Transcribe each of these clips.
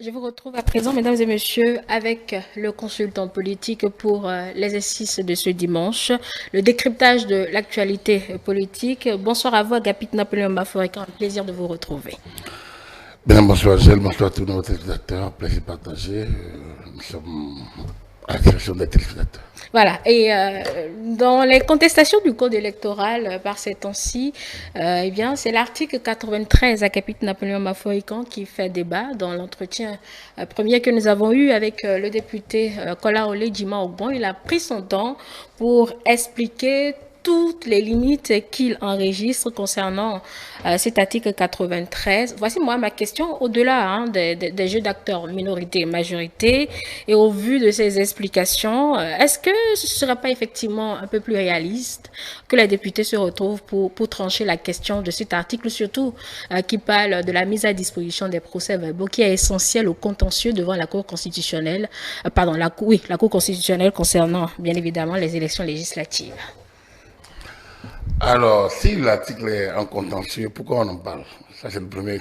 Je vous retrouve à présent, mesdames et messieurs, avec le consultant politique pour l'exercice de ce dimanche, le décryptage de l'actualité politique. Bonsoir à vous, Agapit Napoléon Bafouékan, un plaisir de vous retrouver. Bien, bonsoir Gilles, bonsoir à tous nos téléspectateurs, plaisir partagé. Nous sommes à la direction des téléspectateurs. Voilà, et dans les contestations du code électoral par ces temps-ci, eh bien, c'est l'article 93 à Capite Napoléon Mafoïkan qui fait débat dans l'entretien premier que nous avons eu avec le député Kola Olé Djima Ogbon. Il a pris son temps pour expliquer toutes les limites qu'il enregistre concernant cet article 93. Voici moi ma question, au-delà des jeux d'acteurs minorité et majorité, et au vu de ces explications, est-ce que ce ne serait pas effectivement un peu plus réaliste que les députés se retrouvent pour trancher la question de cet article, surtout qui parle de la mise à disposition des procès-verbaux, qui est essentiel au contentieux devant la Cour constitutionnelle, la Cour constitutionnelle concernant bien évidemment les élections législatives. Alors, si l'article est en contentieux, pourquoi on en parle? Ça, c'est la première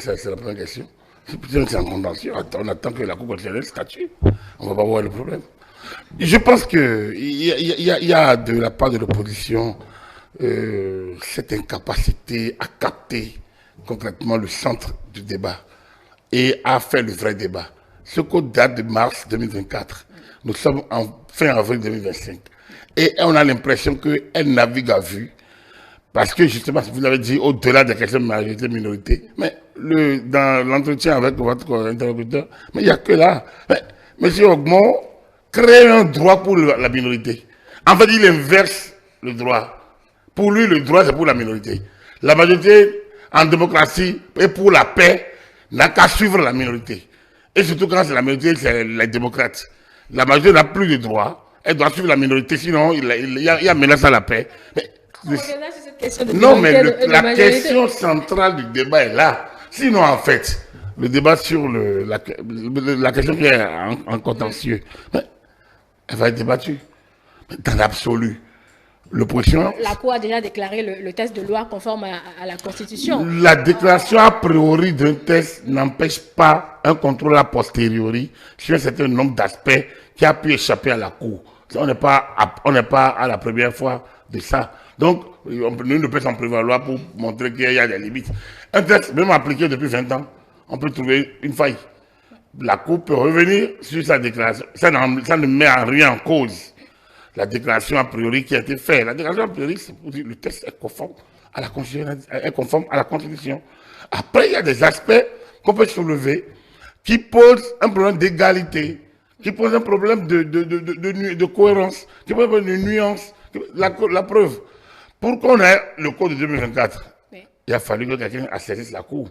question. Si c'est en contentieux, on attend que la Cour constitutionnelle statue. On ne va pas voir le problème. Je pense qu'il y a de la part de l'opposition cette incapacité à capter concrètement le centre du débat et à faire le vrai débat. Ce code date de mars 2024. Nous sommes en fin avril 2025. Et on a l'impression qu'elle navigue à vue. Parce que justement, vous avez dit au-delà des questions de majorité-minorité, mais dans l'entretien avec votre interlocuteur, mais il n'y a que là. M. Ogbon crée un droit pour la minorité. En fait, il inverse le droit. Pour lui, le droit, c'est pour la minorité. La majorité, en démocratie, et pour la paix, n'a qu'à suivre la minorité. Et surtout quand c'est la minorité, c'est les démocrates. La majorité n'a plus de droit. Elle doit suivre la minorité, sinon il y a menace à la paix. Mais, non, mais la question centrale du débat est là. Sinon, en fait, le débat sur la question qui est en contentieux, elle va être débattue. Dans l'absolu, l'opposition... La Cour a déjà déclaré le texte de loi conforme à la Constitution. La déclaration a priori d'un texte n'empêche pas un contrôle a posteriori sur un certain nombre d'aspects qui a pu échapper à la Cour. On n'est pas à la première fois de ça. Donc, nous ne peut s'en prévaloir pour montrer qu'il y a des limites. Un texte, même appliqué depuis 20 ans, on peut trouver une faille. La Cour peut revenir sur sa déclaration. Ça ne met en rien en cause la déclaration a priori qui a été faite. La déclaration a priori, c'est pour dire que le texte est conforme à la Constitution. Après, il y a des aspects qu'on peut soulever qui posent un problème d'égalité, qui posent un problème de cohérence, qui posent un problème de nuance. La preuve. Pour qu'on ait le code de 2024, oui, il a fallu que quelqu'un assaisisse la Cour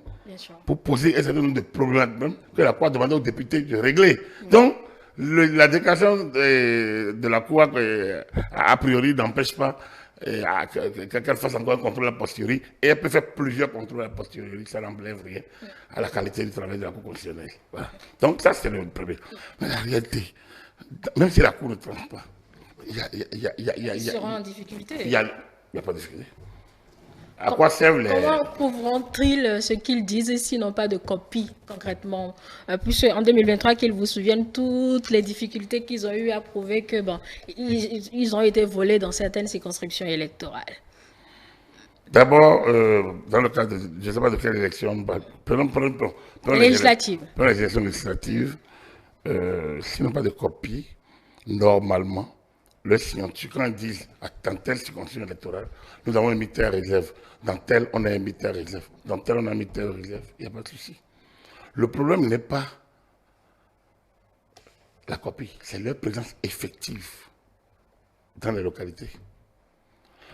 pour poser un certain nombre de problèmes que la Cour a demandé aux députés de régler. Oui. Donc, la déclaration de la Cour, a priori, n'empêche pas qu'elle fasse encore un contrôle a posteriori, et elle peut faire plusieurs contrôles a posteriori, ça n'enlève rien à la qualité du travail de la Cour constitutionnelle. Voilà. Donc, ça, c'est le premier. Mais la réalité, même si la Cour ne tranche pas, ils seront en difficulté. Il n'y a pas de difficulté. À quoi servent les... Comment trouveront-ils ce qu'ils disent s'ils n'ont pas de copie, concrètement? Puisque en 2023, qu'ils vous souviennent toutes les difficultés qu'ils ont eu à prouver que ils ont été volés dans certaines circonscriptions électorales. D'abord, dans le cas de... Je ne sais pas de quelle élection... Prenons législative. Prenons les élections législatives. S'ils n'ont pas de copie, normalement, le scientifique, quand ils disent dans telle circonscription électorale, nous avons un terre réserve, dans tel on a un terre réserve, dans tel on a un terre réserve, il n'y a pas de souci. Le problème n'est pas la copie, c'est leur présence effective dans les localités.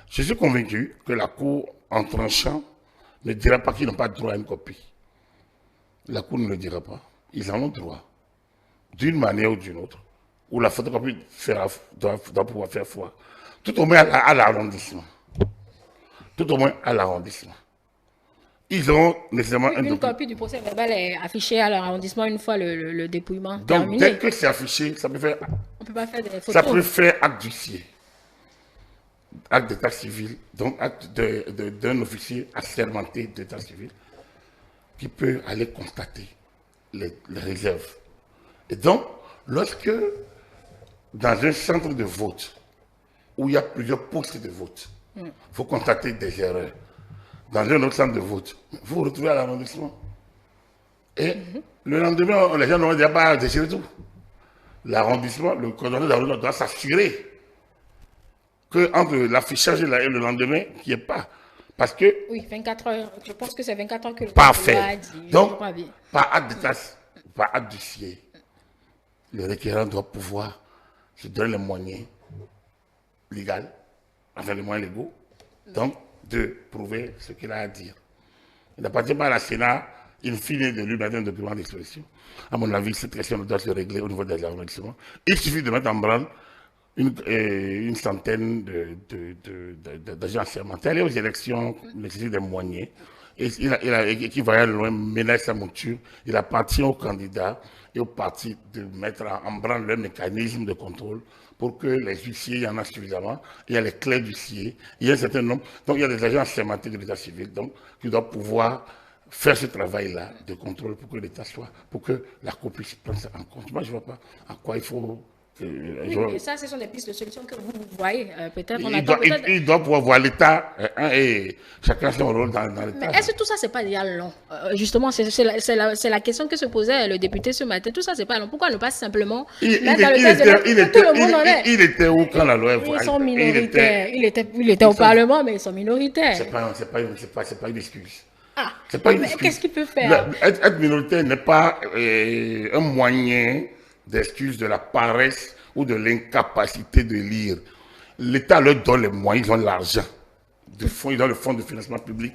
Je suis convaincu que la Cour, en tranchant, ne dira pas qu'ils n'ont pas droit à une copie. La Cour ne le dira pas. Ils en ont droit, d'une manière ou d'une autre, où la photocopie doit pouvoir faire foi. Tout au moins à l'arrondissement. Tout au moins à l'arrondissement. Ils ont nécessairement une copie du procès verbal est affichée à l'arrondissement une fois le dépouillement terminé. Donc, dès que c'est affiché, ça peut faire... On peut pas faire des photos. Ça peut faire acte d'huissier. Acte d'état civil, donc acte d'un officier assermenté d'état civil, qui peut aller constater les réserves Et donc, lorsque, dans un centre de vote, où il y a plusieurs postes de vote, il faut constater des erreurs. Dans un autre centre de vote, vous vous retrouvez à l'arrondissement. Et le lendemain, les gens n'ont déjà pas déchiré tout. L'arrondissement, le coordonnateur d'arrondissement doit s'assurer qu'entre l'affichage et le lendemain, qu'il n'y ait pas. Parce que... Oui, 24 heures. Je pense que c'est 24 heures que le parfait. a dit. Donc, par acte de dossier, le requérant doit pouvoir se donner les moyens légaux, enfin les moyens légaux, donc de prouver ce qu'il a à dire. Il n'appartient pas à la Sénat, in fine, de lui mettre un document d'expression. À mon avis, cette question doit se régler au niveau des arrondissements. Il suffit de mettre en branle une centaine d'agents assermentés. Aller aux élections nécessite des moyens. Et qui va aller loin, ménage sa monture. Il appartient aux candidats et aux partis de mettre en branle leur mécanisme de contrôle pour que les huissiers, il y en a suffisamment, il y a les clés d'huissiers, il y a un certain nombre. Donc il y a des agents assermentés de l'État civil donc, qui doivent pouvoir faire ce travail-là de contrôle pour que l'État soit, pour que la Cour puisse prendre ça en compte. Moi, je ne vois pas à quoi il faut... Oui, ça, ce sont des pistes de solutions que vous voyez. Peut-être il doit pouvoir voir l'État et chacun son rôle dans l'État. Mais est-ce que tout ça, c'est pas déjà long? Justement, c'est la question que se posait le député ce matin. Tout ça, c'est pas long. Pourquoi ne pas simplement... Il était où quand la loi est voie? Ils sont minoritaires. Il était au Parlement, mais ils sont minoritaires. C'est pas une excuse. Ah, mais qu'est-ce qu'il peut faire? Être minoritaire n'est pas un moyen d'excuse de la paresse ou de l'incapacité de lire. L'État leur donne les moyens, ils ont l'argent. Ils ont le fonds de financement public.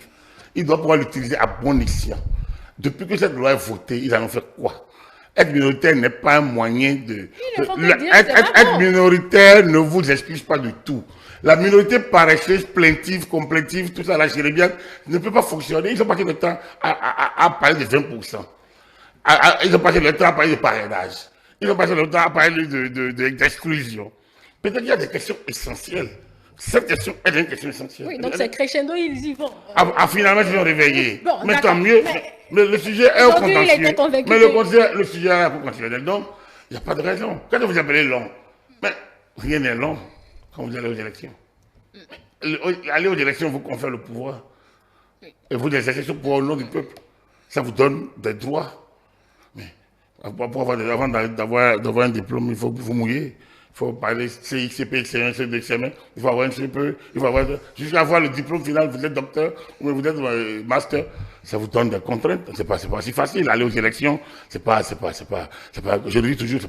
Ils doivent pouvoir l'utiliser à bon escient. Depuis que cette loi est votée, ils en ont fait quoi? Être minoritaire n'est pas un moyen de... Être minoritaire ne vous excuse pas du tout. La minorité paresseuse, plaintive, complétive, tout ça, la chéribienne, ne peut pas fonctionner. Ils ont passé le temps à parler de 20%. Ils ont passé le temps à parler de parrainage. Ils ont passé le temps à parler d'exclusion. Peut-être qu'il y a des questions essentielles. Cette question est une question essentielle. Oui, donc c'est crescendo, ils y vont. Finalement, ils sont réveillés. Bon, mais tant mieux. Mais le sujet est au contentieux. Mais le sujet est au contentieux. Donc, il n'y a pas de raison. Quand vous appelez long, mais rien n'est long quand vous allez aux élections. Aller aux élections vous confère le pouvoir. Et vous exercez ce pouvoir au nom du peuple. Ça vous donne des droits. Avant d'avoir un diplôme, il faut vous mouiller. Il faut parler CICP, C1, C2, C1. Il faut avoir un CP. Jusqu'à avoir le diplôme final, vous êtes docteur ou vous êtes master. Ça vous donne des contraintes. C'est pas si facile. Aller aux élections, c'est pas, je le dis toujours,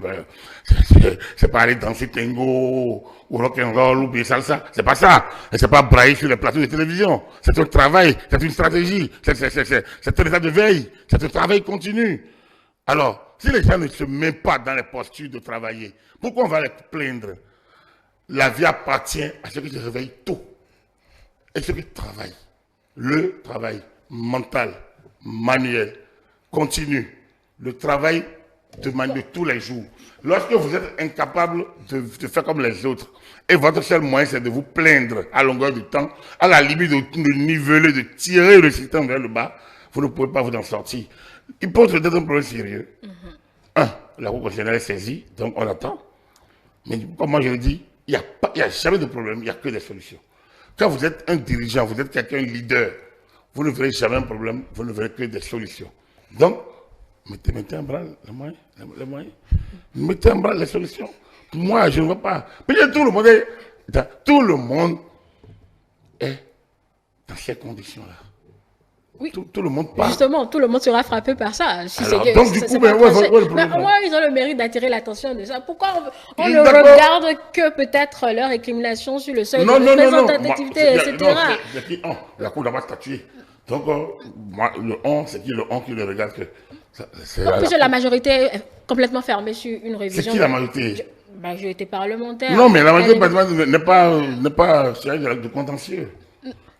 c'est pas aller danser tango ou rock'n'roll ou bien salsa. C'est pas ça. Et c'est pas brailler sur les plateaux de télévision. C'est un travail, c'est une stratégie, c'est un état de veille, c'est un travail continu. Alors, si les gens ne se mettent pas dans les postures de travailler, pourquoi on va les plaindre? La vie appartient à ceux qui se réveillent tôt et ceux qui travaillent. Le travail mental, manuel, continu, le travail de tous les jours. Lorsque vous êtes incapable de faire comme les autres, et votre seul moyen c'est de vous plaindre à longueur de temps, à la limite de niveler, de tirer le système vers le bas, vous ne pouvez pas vous en sortir. Il pose peut-être un problème sérieux. La Cour constitutionnelle est saisie, donc on attend. Mais comme moi je le dis, il n'y a jamais de problème, il n'y a que des solutions. Quand vous êtes un dirigeant, vous êtes quelqu'un, un leader, vous ne verrez jamais un problème, vous ne verrez que des solutions. Donc, mettez en branle les moyens. Mettez en branle les solutions. Moi, je ne vois pas. Peut-être tout le monde est dans ces conditions-là. Oui. Tout le monde parle. Justement, tout le monde sera frappé par ça. Donc, du coup, moi, ils ont le mérite d'attirer l'attention de ça. Pourquoi on ne regarde que peut-être leur récrimination sur le seuil de représentativité, etc. La Cour n'a pas statué. Donc, le on, c'est qui le on qui le regarde que... En plus, la majorité est complètement fermée sur une révision. C'est qui la majorité? J'ai été parlementaire. Non, mais la majorité n'est pas de contentieux.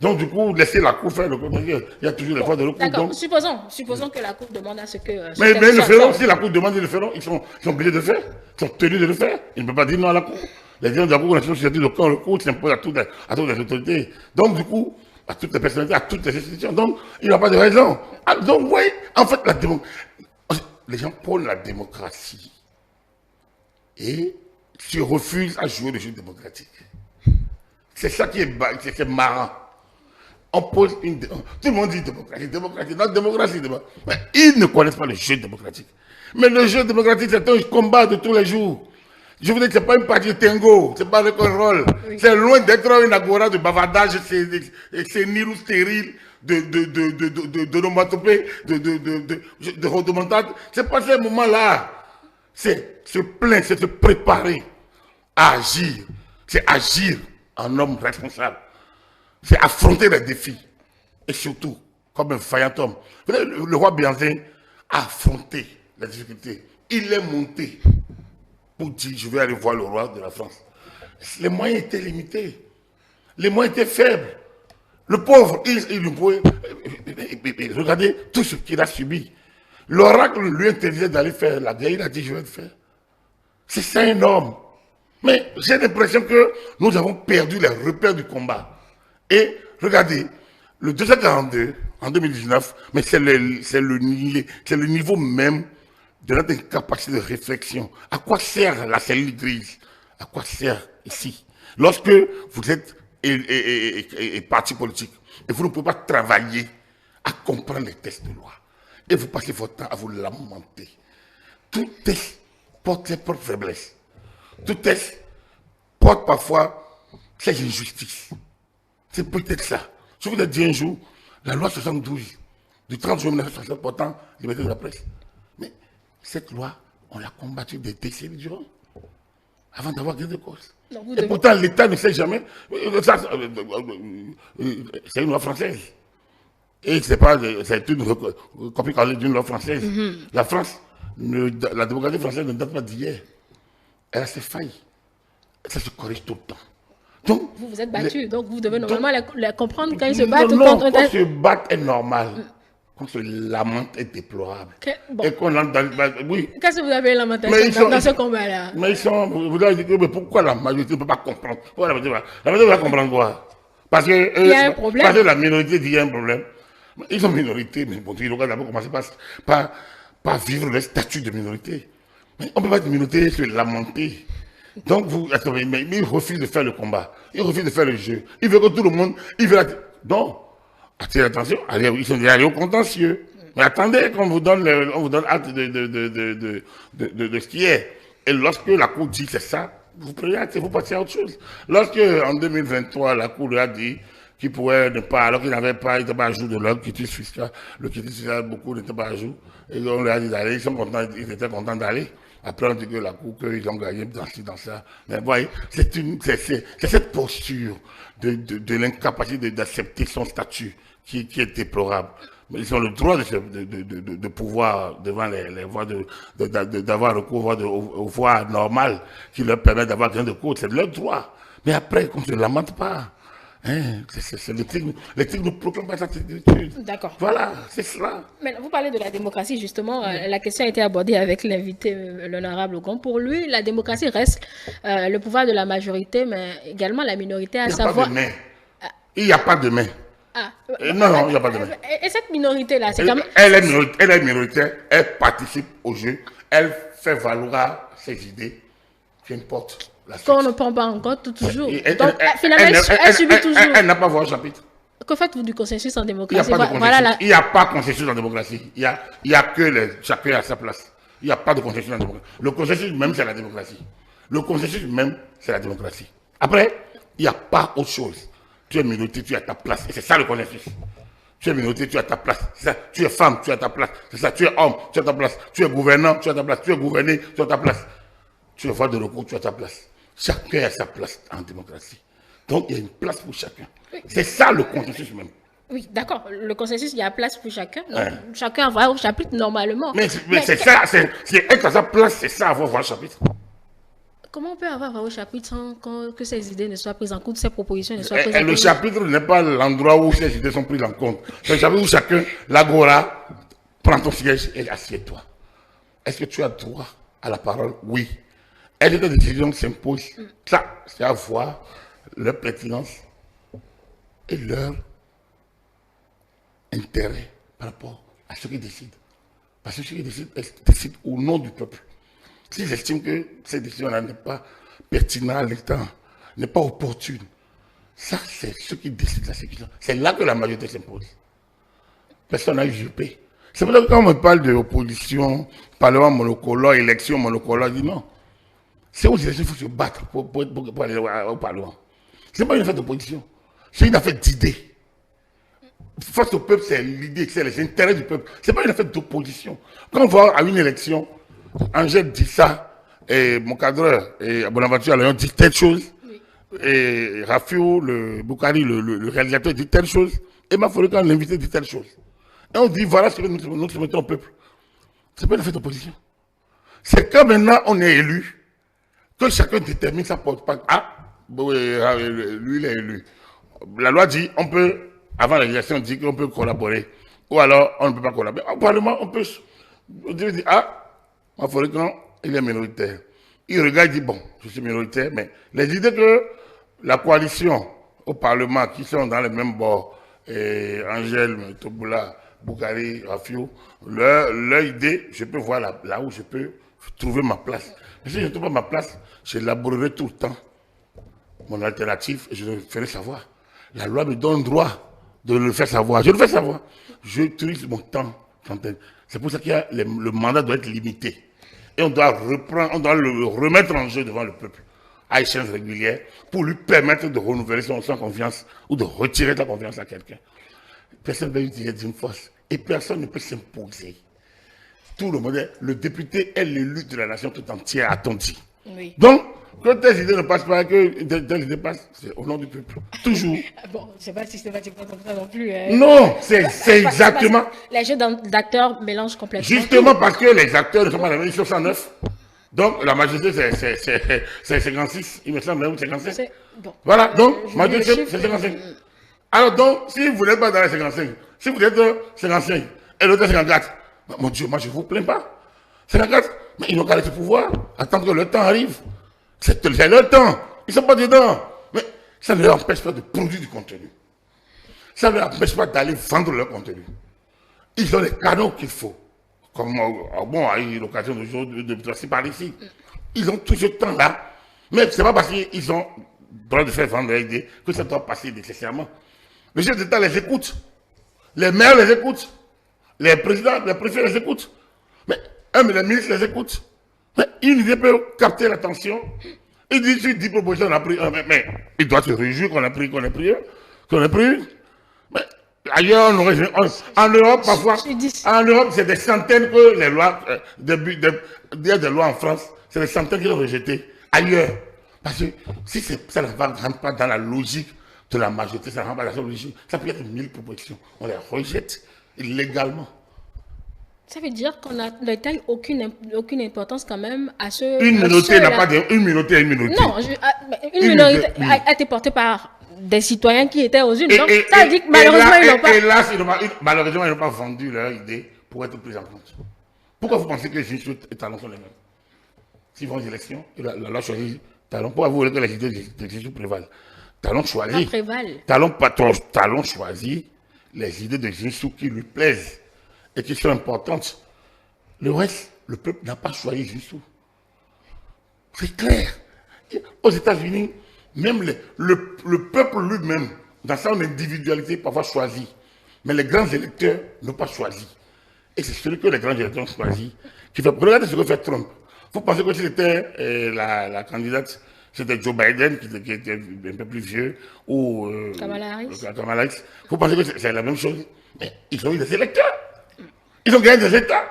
Donc, du coup, laissez la Cour faire le contentieux. Il y a toujours les voies de la Cour. D'accord, supposons que la Cour demande à ce que... Mais le feront, si la Cour demande de le faire, ils sont obligés de le faire. Ils sont tenus de le faire. Ils ne peuvent pas dire non à la Cour. Les gens de la Cour constitutionnelle sont dit quand le Cour s'impose à toutes les autorités. Donc, du coup, à toutes les personnalités, à toutes les institutions. Donc, il n'y a pas de raison. Donc, oui, en fait, les gens prônent la démocratie. et tu refuses à jouer le jeu démocratique. C'est ça qui est marrant. On pose tout le monde dit démocratie, démocratie, non, démocratie, démocratie. Mais ils ne connaissent pas le jeu démocratique. Mais le jeu démocratique, c'est un combat de tous les jours. Je vous dis que ce n'est pas une partie de tango, ce n'est pas le contrôle. Oui. C'est loin d'être une agora de bavardage, c'est nirou stérile, de nomatopée, de rodomontade. C'est pas ce moment-là. C'est se plaindre, c'est se préparer à agir. C'est agir en homme responsable. C'est affronter les défis. Et surtout, comme un vaillant homme. Le roi Béhanzin a affronté les difficultés. Il est monté pour dire, je vais aller voir le roi de la France. Les moyens étaient limités. Les moyens étaient faibles. Le pauvre, regardez tout ce qu'il a subi. L'oracle lui interdisait d'aller faire la guerre. Il a dit, je vais le faire. C'est ça un homme. Mais j'ai l'impression que nous avons perdu les repères du combat. Et regardez, le 242, en 2019, mais c'est le niveau même de notre incapacité de réflexion. À quoi sert la cellule grise? À quoi sert ici? Lorsque vous êtes parti politique et vous ne pouvez pas travailler à comprendre les textes de loi, et vous passez votre temps à vous lamenter. Tout texte porte ses propres faiblesses. Tout texte porte parfois ses injustices. C'est peut-être ça. Je vous ai dit un jour, la loi 72 du 30 juin 1960 portant liberté de la presse. Mais cette loi, on l'a combattue des décennies durant, avant d'avoir gain de cause. Et pourtant, l'État ne sait jamais. C'est une loi française. Et c'est une copie d'une loi française. La France, la démocratie française ne date pas d'hier. Elle a ses failles. Ça se corrige tout le temps. Donc, vous vous êtes battu, donc vous devez normalement la comprendre quand ils se battent. Non, quand se battre est normal. Quand se lamente est déplorable. Bon. Et qu'on oui. Qu'est-ce que vous avez lamentation dans ce combat-là? Mais ils sont, vous avez dit, mais pourquoi la majorité ne peut pas comprendre? La majorité va comprendre quoi? Parce que, il y a un problème. Parce que la minorité dit qu'il y a un problème. Ils sont minorités, mais bon, ils doivent d'abord commencer par vivre le statut de minorité. Mais on ne peut pas être minorité et se lamenter. Donc, mais il refuse de faire le combat. Il refuse de faire le jeu. Il veut que tout le monde. Donc, attirez attention, ils sont déjà allés au contentieux. Mais attendez qu'on vous donne acte de ce qui est. Et lorsque la Cour dit c'est ça, vous prenez acte et vous passez à autre chose. Lorsque, en 2023, la Cour lui a dit qu'il pourrait ne pas, alors qu'il n'avait pas, il n'était pas à jour de l'ordre, le quitus fiscal beaucoup n'étaient pas à jour. Et on lui a dit d'aller, ils étaient contents d'aller. Après, on dit que la Cour, qu'ils ont gagné dans ça. Mais vous voyez, c'est cette posture de l'incapacité d'accepter son statut qui est déplorable. Mais ils ont le droit de pouvoir, devant les voies d'avoir recours aux voies normales qui leur permettent d'avoir gain de cause. C'est leur droit. Mais après, qu'on ne se lamente pas. Hein, l'éthique ne proclame pas cette attitude. D'accord. Voilà, c'est cela. Mais vous parlez de la démocratie, justement. La question a été abordée avec l'invité, l'honorable Ogon. Pour lui, la démocratie reste le pouvoir de la majorité, mais également la minorité, à savoir... Il n'y a pas de main. Non, il n'y a pas de main. Et cette minorité-là, c'est quand même... Elle est minoritaire, elle participe au jeu, elle fait valoir ses idées, qu'importe. Qu'on ne prend pas en compte toujours. Donc, finalement, elle subit toujours. Elle n'a pas voix au chapitre. Que faites-vous du consensus en démocratie? Il n'y a pas de consensus en démocratie. Il y a que chacun à sa place. Il n'y a pas de consensus en démocratie. Le consensus même, c'est la démocratie. Le consensus même, c'est la démocratie. Après, il n'y a pas autre chose. Tu es minorité, tu as ta place. Et c'est ça le consensus. Tu es minorité, tu as ta place. C'est ça. Tu es femme, tu as ta place. C'est ça. Tu es homme, tu as ta place. Tu es gouvernant, tu as ta place. Tu es gouverné, tu as ta place. Tu es voie de recours, tu as ta place. Chacun a sa place en démocratie. Donc, il y a une place pour chacun. Oui. C'est ça le consensus même. Oui, d'accord. Le consensus, il y a place pour chacun. Donc, chacun va au chapitre normalement. Mais c'est ça, c'est être à sa place, c'est ça, avoir voix au chapitre. Comment on peut avoir voix au chapitre sans que ces idées ne soient prises en compte, ces propositions ne soient prises en compte? Le chapitre n'est pas l'endroit où ces idées sont prises en compte. C'est le chapitre où chacun, l'agora, prend ton siège et assieds-toi. Est-ce que tu as droit à la parole? Oui. Est-ce que des décisions s'imposent? Ça, c'est à voir leur pertinence et leur intérêt par rapport à ceux qui décident. Parce que ceux qui décident au nom du peuple. Si j'estime que cette décision-là n'est pas pertinente à l'État, n'est pas opportune, ça, c'est ceux qui décident de la sécurité. C'est là que la majorité s'impose. Personne n'a usurpé. C'est pour ça que quand on me parle d'opposition, parlement monocolore, élection monocolore, je dis non. C'est aux élections qu'il faut se battre pour aller au Parlement. Ce n'est pas une affaire d'opposition. C'est une affaire d'idées. Face au peuple, c'est l'idée, c'est les intérêts du peuple. Ce n'est pas une affaire d'opposition. Quand on va à une élection, Angèle dit ça, et mon cadreur, et Bonaventure Léon dit telle chose, oui. Et Rafio, le Boukari, le réalisateur dit telle chose, et Maforikan, l'invité, dit telle chose. Et on dit voilà ce que nous soumettons au peuple. Ce n'est pas une affaire d'opposition. C'est quand maintenant on est élu, que chacun détermine sa porte-parole. Ah, lui il est élu. La loi dit, on peut, avant l'élection, on dit qu'on peut collaborer. Ou alors, on ne peut pas collaborer. Au Parlement, on peut dire, ah, Maforikan, il est minoritaire. Il regarde, il dit, bon, je suis minoritaire, mais les idées que la coalition au Parlement, qui sont dans le même bord, Angèle, Toboula, Boukari, Rafio, leur idée, je peux voir là où je peux trouver ma place. Mais si je ne trouve pas ma place, j'élaborerai tout le temps mon alternative et je le ferai savoir. La loi me donne droit de le faire savoir. Je le fais savoir. J'utilise mon temps. C'est pour ça qu'il y a le mandat doit être limité. Et on doit le remettre en jeu devant le peuple à échéance régulière pour lui permettre de renouveler son confiance ou de retirer ta confiance à quelqu'un. Personne ne peut utiliser d'une force et personne ne peut s'imposer. Tout le monde, le député est l'élu de la nation tout entière, a-t-on dit. Oui. Donc, que telles idées ne passent pas, que telles idées passent, c'est au nom du peuple. Toujours. Bon, je ne sais pas systématiquement comme ça non plus. Non, c'est exactement. Les jeux d'acteurs mélangent complètement. Justement parce que les acteurs ne sont pas la même, ils sont 109. Donc, la majorité, c'est 56, il me semble, ou 55. Bon. Voilà, donc, majorité, c'est 55. Alors, donc, si vous n'êtes pas dans les 55, si vous êtes 55 et l'autre 54, mon Dieu, moi, je ne vous plains pas. 54, mais ils n'ont qu'à laisser pouvoir, attendre que le temps arrive. C'est leur temps. Ils ne sont pas dedans. Mais ça ne leur empêche pas de produire du contenu. Ça ne leur empêche pas d'aller vendre leur contenu. Ils ont les canaux qu'il faut. Comme bon, a eu l'occasion de passer par ici. Ils ont tout ce temps-là. Mais ce n'est pas parce qu'ils ont le droit de faire vendre leur idée que ça doit passer nécessairement. Le chef d'État les écoute. Les maires les écoutent. Les présidents, les préfets les écoutent. Mais les ministres les écoutent. Mais une idée peut capter l'attention. Il dit, sur 10 propositions, on a pris un. Mais il doit se réjouir qu'on a pris une. Mais ailleurs, en Europe, parfois, en Europe, c'est des centaines que les lois, il y a des lois en France, c'est des centaines qui sont rejetées ailleurs. Parce que si ça ne rentre pas dans la logique de la majorité, ça ne rentre pas dans la logique, ça peut être 1000 propositions. On les rejette illégalement. Ça veut dire qu'on a aucune importance quand même à ce... Une minorité n'a pas une minorité. Non, une minorité a été portée par des citoyens qui étaient aux urnes. Donc, ça dit que malheureusement, ils n'ont pas... Hélas, malheureusement, ils n'ont pas vendu leur idée pour être pris en compte. Pourquoi vous pensez que les idées et talons sont les mêmes? S'ils vont aux élections, la loi choisit talons. Pourquoi vous voulez que les idées de Jésus prévalent? Talons choisit. Talons choisit les idées de Jésus qui lui plaisent et qui sont importantes. Le reste, le peuple n'a pas choisi Jésus. C'est clair. Aux États-Unis, même le peuple lui-même, dans son individualité, parfois choisit. Mais les grands électeurs n'ont pas choisi. Et c'est celui que les grands électeurs ont choisi qui fait. Regardez ce que fait Trump. Vous pensez que c'était la candidate, c'était Joe Biden qui était un peu plus vieux, ou Kamala Harris. Vous pensez que c'est la même chose? Mais ils ont eu des électeurs. Ils ont gagné des États.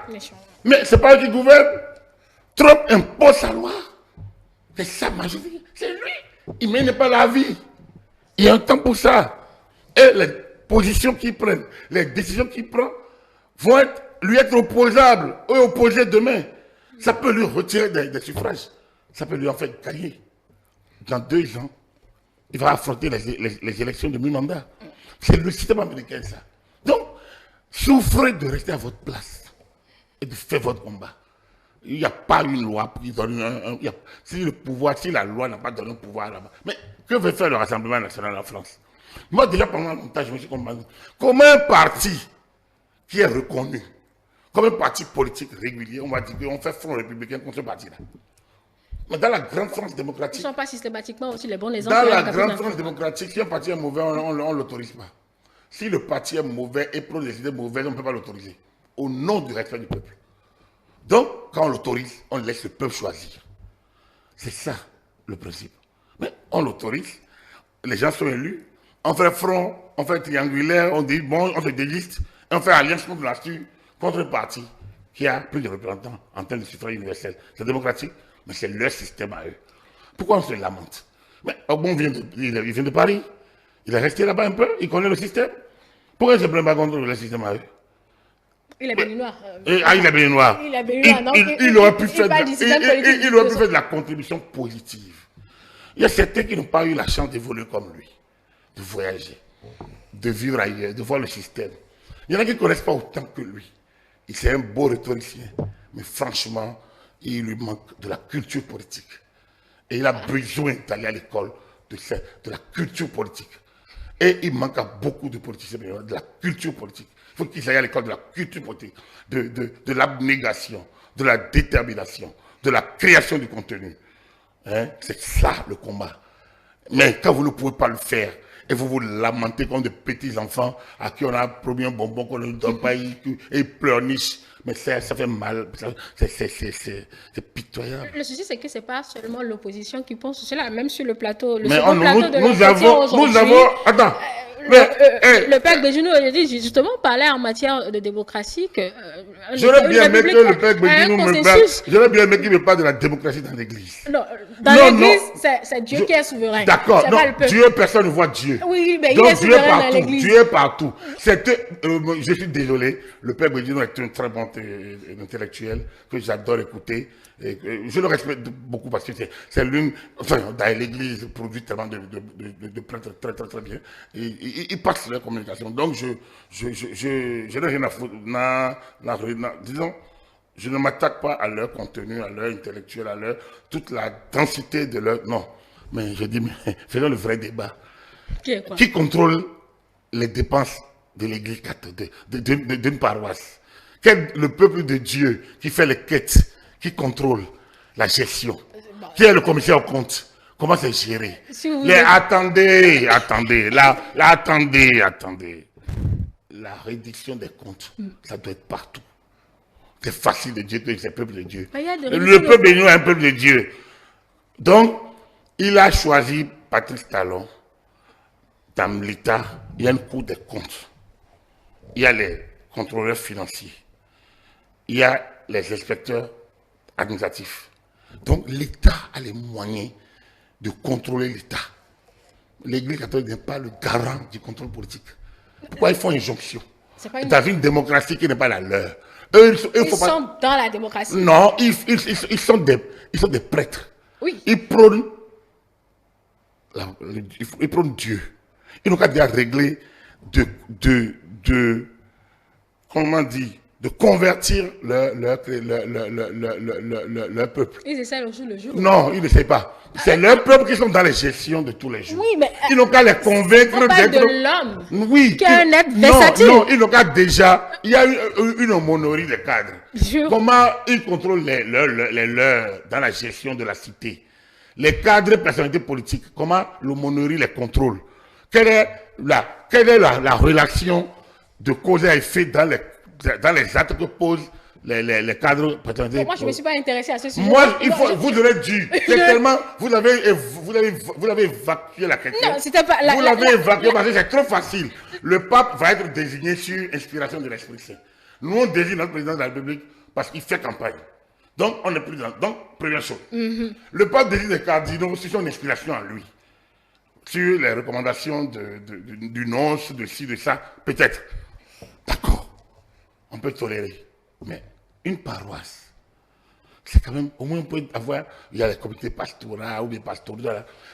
Mais ce n'est pas eux qui gouvernent. Trump impose sa loi. C'est sa majorité. C'est lui. Il ne mène pas la vie. Il y a un temps pour ça. Et les positions qu'il prend, les décisions qu'il prend, vont lui être opposables ou opposées demain. Ça peut lui retirer des suffrages. Ça peut lui en faire gagner. Dans 2 ans, il va affronter les élections de mi-mandat. C'est le système américain, ça. Donc, souffrez de rester à votre place et de faire votre combat. Il n'y a pas une loi qui donne si la loi n'a pas donné un pouvoir là-bas. Mais que veut faire le Rassemblement national en France? Moi, déjà pendant longtemps, je me suis demandé comment un parti qui est reconnu, comme un parti politique régulier, on va dire qu'on fait front républicain contre ce parti-là. Mais dans la grande France Ils ne démocratique, sont pas systématiquement aussi les bons exemples. dans la grande France démocratique, si un parti est mauvais, on ne l'autorise pas. Si le parti est mauvais et prend des idées mauvaises, on ne peut pas l'autoriser. Au nom du respect du peuple. Donc, quand on l'autorise, on laisse le peuple choisir. C'est ça le principe. Mais on l'autorise, les gens sont élus, on fait front, on fait triangulaire, on dit bon, on se déliste, et on fait alliance contre la contre un parti qui a plus de représentants en termes de suffrage universel. C'est démocratique, mais c'est leur système à eux. Pourquoi on se lamente? Mais Ogbon vient de Paris, il est resté là-bas un peu, il connaît le système. Pourquoi il ne se plaint pas contre le système à eux? Il est béninois. Il est béninois. Il est béninois, donc il aurait pu faire de la contribution positive. Il y a certains qui n'ont pas eu la chance d'évoluer comme lui, de voyager, de vivre ailleurs, de voir le système. Il y en a qui ne connaissent pas autant que lui. C'est un beau rhétoricien, mais franchement, il lui manque de la culture politique. Et il a besoin d'aller à l'école de la culture politique. Et il manque à beaucoup de politiciens de la culture politique. Il faut qu'ils aillent à l'école de la culture politique, de l'abnégation, de la détermination, de la création du contenu. Hein? C'est ça le combat. Mais quand vous ne pouvez pas le faire, et vous vous lamentez comme des petits enfants à qui on a promis un bonbon qu'on ne donne pas, et ils pleurnichent. Mais ça fait mal, c'est pitoyable. Le souci, c'est que ce n'est pas seulement l'opposition qui pense cela, même sur le plateau. Mais nous avons. Attends. Le père Béjuno, justement, parlait en matière de démocratie que. J'aurais bien aimé que le père Béjuno me parle. J'aurais bien aimé qu'il me parle de la démocratie dans l'église. Non, dans l'église, c'est Dieu qui est souverain. D'accord, non, Dieu, personne ne voit Dieu. Oui, mais donc, il est souverain dans l'église. Dieu est partout. Je suis désolé, le père Béjuno est un très bon intellectuel que j'adore écouter. Et je le respecte beaucoup parce que c'est l'une, enfin, dans l'église, produit tellement de prêtres très bien. Et ils passent leur communication. Donc, je n'ai rien à foutre. Disons, je ne m'attaque pas à leur contenu, à leur intellectuel, à leur, toute la densité de leur. Non. Mais je dis, mais faisons le vrai débat. Qui contrôle les dépenses de l'église d'une paroisse? Quel le peuple de Dieu qui fait les quêtes? Qui contrôle la gestion? Qui est le commissaire aux comptes? Comment c'est géré? Attendez. La réduction des comptes, ça doit être partout. C'est facile de dire que c'est le peuple de Dieu. Le peuple de nous est un peuple de Dieu. Donc, il a choisi Patrice Talon. Dans l'État, il y a une cour des comptes. Il y a les contrôleurs financiers. Il y a les inspecteurs administratifs. Donc l'État a les moyens de contrôler l'État. L'Église catholique n'est pas le garant du contrôle politique. Pourquoi ils font une jonction dans une démocratie qui n'est pas la leur? Eux, ils sont dans la démocratie. Non, ils sont des prêtres. Oui. Ils prônent Dieu. Ils n'ont qu'à déjà régler comment dire, de convertir leur peuple. Ils essaient le jour le jour. Non, ils n'essaient pas. C'est leur peuple qui sont dans les gestions de tous les jours. Oui, mais ils n'ont qu'à les convaincre d'être de l'homme. Oui. Qui est un être versatile. Non, ils n'ont qu'à déjà. Il y a une homonerie des cadres. Comment ils contrôlent les leurs dans la gestion de la cité? Les cadres, personnalités politiques, comment l'homonerie les contrôle? Quelle est la relation de cause à effet dans les actes que posent les cadres personnalités? Moi, je ne me suis pas intéressé à ce sujet. Moi, vous devez dire. C'est tellement. Vous avez évacué la question. Non, c'était pas. Vous l'avez évacué parce que c'est trop facile. Le pape va être désigné sur inspiration de l'Esprit Saint. Nous, on désigne notre président de la République parce qu'il fait campagne. Donc, on est plus dans. Donc, première chose. Le pape désigne les cardinaux sur son inspiration à lui. Sur les recommandations du nonce, de ci, de ça, peut-être. D'accord. On peut tolérer. Mais une paroisse, c'est quand même, au moins on peut avoir, il y a les comités pastoraux ou des pastoraux,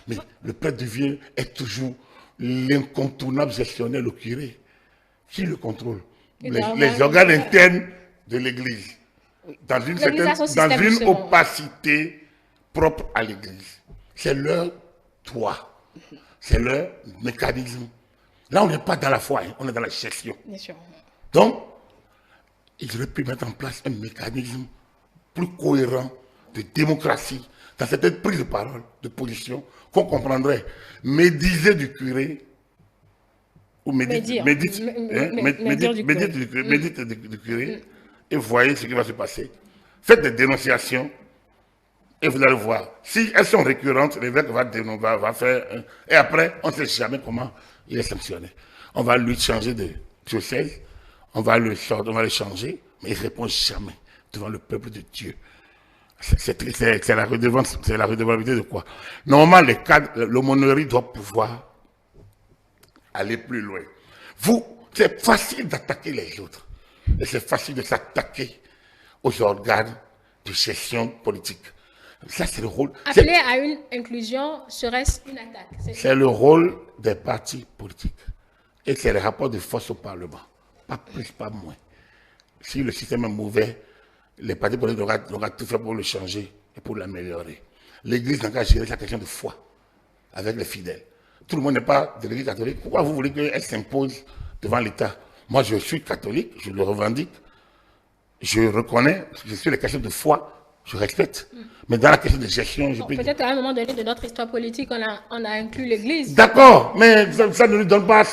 mais le prêtre devient est toujours l'incontournable gestionnaire, le curé. Qui le contrôle? Les organes internes de l'Église. Dans une opacité propre à l'Église. C'est leur toit. C'est leur mécanisme. Là, on n'est pas dans la foi, on est dans la gestion. Bien sûr. Donc, ils auraient pu mettre en place un mécanisme plus cohérent de démocratie dans cette prise de parole, de position, qu'on comprendrait. Médiser du curé, ou médite du curé, et voyez ce qui va se passer. Faites des dénonciations, et vous allez voir. Si elles sont récurrentes, l'évêque va faire... et après, on ne sait jamais comment il est sanctionné. On va lui changer de diocèse, on va le changer, mais il ne répond jamais devant le peuple de Dieu. C'est la redevabilité de quoi? Normalement, l'aumônerie doit pouvoir aller plus loin. C'est facile d'attaquer les autres. Et c'est facile de s'attaquer aux organes de gestion politique. Ça, c'est le rôle. Appeler à une inclusion serait-ce une attaque? C'est le rôle des partis politiques. Et c'est le rapport de force au Parlement. Pas plus, pas moins. Si le système est mauvais, les partis politiques auront tout fait pour le changer et pour l'améliorer. L'Église n'a qu'à gérer sa question de foi avec les fidèles. Tout le monde n'est pas de l'Église catholique. Pourquoi vous voulez qu'elle s'impose devant l'État? Moi, je suis catholique, je le revendique. Je reconnais, je suis les questions de foi, je respecte. Mais dans la question de gestion, je peux dire... Peut-être à un moment donné de notre histoire politique, on a inclus l'Église. D'accord, mais ça ne lui donne pas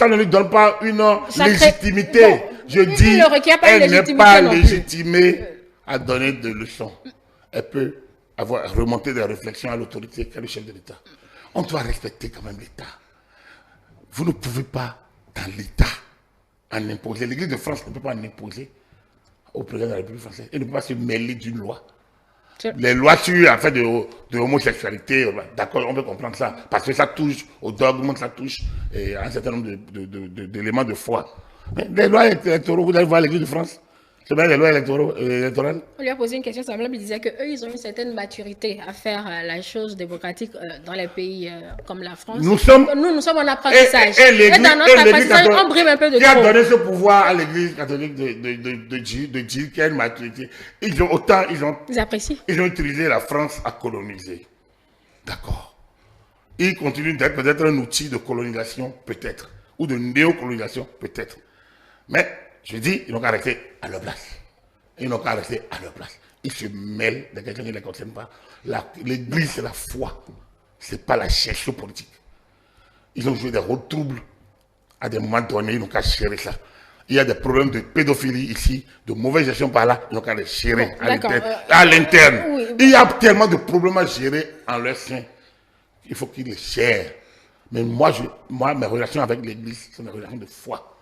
une légitimité. Bon, je dis, elle n'est pas légitimée à donner des leçons. Elle peut remonter des réflexions à l'autorité qui est le chef de l'État. On doit respecter quand même l'État. Vous ne pouvez pas, dans l'État, en imposer. L'Église de France ne peut pas en imposer au président de la République française. Il ne peut pas se mêler d'une loi. Les lois sur affaire de homosexualité, d'accord, on peut comprendre ça, parce que ça touche au dogme, ça touche à un certain nombre d'éléments de foi. Mais les lois électorales, vous allez voir l'Église de France, c'est bien les lois électorales. On lui a posé une question semblable, il disait qu'eux, ils ont une certaine maturité à faire la chose démocratique dans les pays comme la France. Nous sommes en apprentissage. Et dans notre apprentissage, on brime un peu de trop. Qui a donné ce pouvoir à l'Église catholique de dire qu'il y a une maturité. Ils apprécient. Ils ont utilisé la France à coloniser. D'accord. Ils continuent d'être peut-être un outil de colonisation, peut-être. Ou de néocolonisation, peut-être. Mais... je dis, ils n'ont qu'à rester à leur place. Ils n'ont qu'à rester à leur place. Ils se mêlent de quelqu'un qui ne les concerne pas. L'Église, c'est la foi. Ce n'est pas la gestion politique. Ils ont joué des rôles troubles. À des moments donnés, ils n'ont qu'à gérer ça. Il y a des problèmes de pédophilie ici, de mauvaise gestion par là, ils n'ont qu'à les gérer à l'interne. Oui. Il y a tellement de problèmes à gérer en leur sein. Il faut qu'ils les gèrent. Mais moi, mes relations avec l'Église, sont des relations de foi.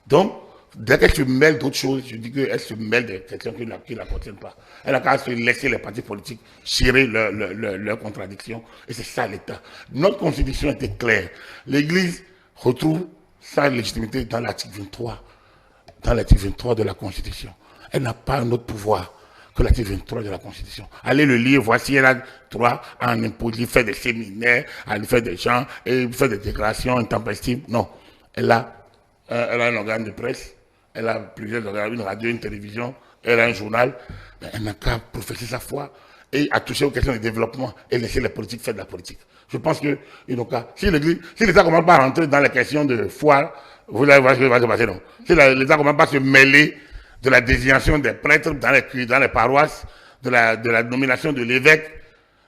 Donc, dès qu'elle se mêle d'autres choses, je dis qu'elle se mêle de questions qui ne la concernent pas. Elle a qu'à se laisser les partis politiques gérer leurs contradictions. Et c'est ça l'État. Notre constitution était claire. L'Église retrouve sa légitimité dans l'article 23. Dans l'article 23 de la Constitution. Elle n'a pas un autre pouvoir que l'article 23 de la Constitution. Allez le lire, voici, elle a droit à en imposer, faire des séminaires, à faire des gens, et faire des déclarations intempestives. Non. Elle a un organe de presse. Elle a plusieurs organes, une radio, une télévision, elle a un journal, mais elle n'a qu'à professer sa foi et à toucher aux questions de développement et laisser les politiques faire de la politique. Je pense que, si l'État ne commence pas à rentrer dans les questions de foi, vous allez voir ce qui va se passer, non. Si l'État ne commence pas à se mêler de la désignation des prêtres dans les paroisses, de la nomination de l'évêque,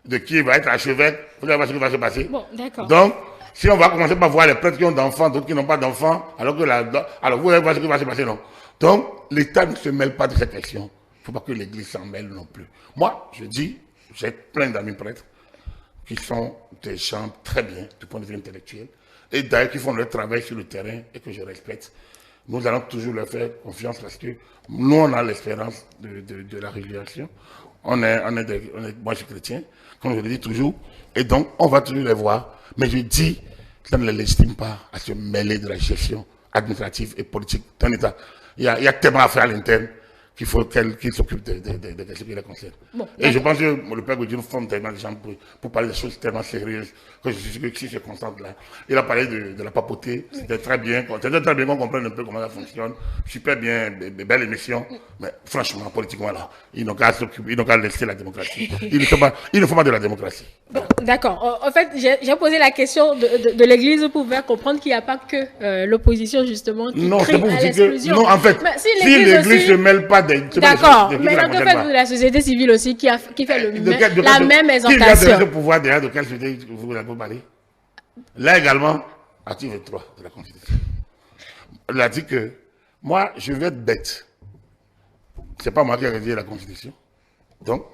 de qui va être archevêque, vous allez voir ce qui va se passer. Bon, d'accord. Donc, si on va commencer par voir les prêtres qui ont d'enfants, d'autres qui n'ont pas d'enfants, alors vous allez voir ce qui va se passer, non. Donc, l'État ne se mêle pas de cette question. Il ne faut pas que l'Église s'en mêle non plus. Moi, je dis, j'ai plein d'amis prêtres qui sont des gens très bien du point de vue intellectuel, et d'ailleurs qui font leur travail sur le terrain et que je respecte. Nous allons toujours leur faire confiance parce que nous, on a l'espérance de la réalisation. Moi, je suis chrétien, comme je le dis toujours, et donc, on va toujours les voir. Mais je dis, ça ne les légitime pas à se mêler de la gestion administrative et politique d'un État. Il y a tellement à faire à l'interne qu'il faut qu'ils s'occupent de questions qui les concernent. Bon, et je pense que le Père Godin forme tellement de gens pour parler de choses tellement sérieuses que je suis sûr que si je constate là. Il a parlé de la papauté, c'était très bien qu'on comprenne un peu comment ça fonctionne. Super bien, belle émission, mais franchement, politiquement là, ils n'ont qu'à s'occuper, ils n'ont qu'à laisser la démocratie. Ils ne font pas de la démocratie. Bon, d'accord. En fait, j'ai posé la question de l'Église pour faire comprendre qu'il n'y a pas que l'opposition justement qui crie à l'exclusion. Non, en fait, si l'Église ne se mêle pas D'accord, mais que faites-vous de la société civile aussi qui fait la même exhortation? Qui a le pouvoir derrière de quelle société vous avez parlé? Là également, article 3 de la Constitution. Il a dit que moi, je vais être bête. Ce n'est pas moi qui ai rédigé la Constitution. Donc,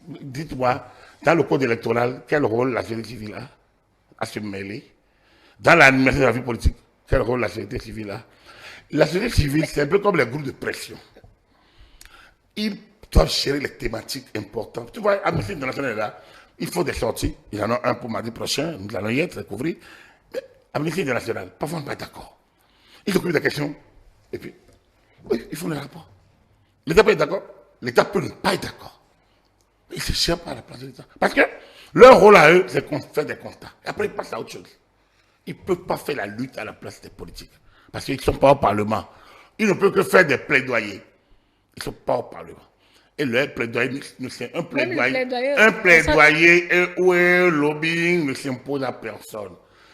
dites-moi, dans le code électoral, quel rôle la société civile a à se mêler? Dans l'administration de la vie politique, quel rôle la société civile a? La société civile, c'est un peu comme les groupes de pression. Ils doivent gérer les thématiques importantes. Tu vois, Amnesty International est là. Il faut des sorties. Il y en a un pour mardi prochain. Nous allons y être, couvrir. Mais Amnesty International, parfois on n'est pas d'accord. Ils occupent des questions. Et puis, oui, ils font des rapports. L'État peut être d'accord. L'État peut ne pas être d'accord. Ils ne se cherchent pas à la place de l'État. Parce que leur rôle à eux, c'est qu'on fait des constats. Et après, ils passent à autre chose. Ils ne peuvent pas faire la lutte à la place des politiques. Parce qu'ils ne sont pas au Parlement. Ils ne peuvent que faire des plaidoyers. Ils ne sont pas au Parlement. Et leur plaidoyer, c'est un plaidoyer ou un lobbying ne s'impose à personne.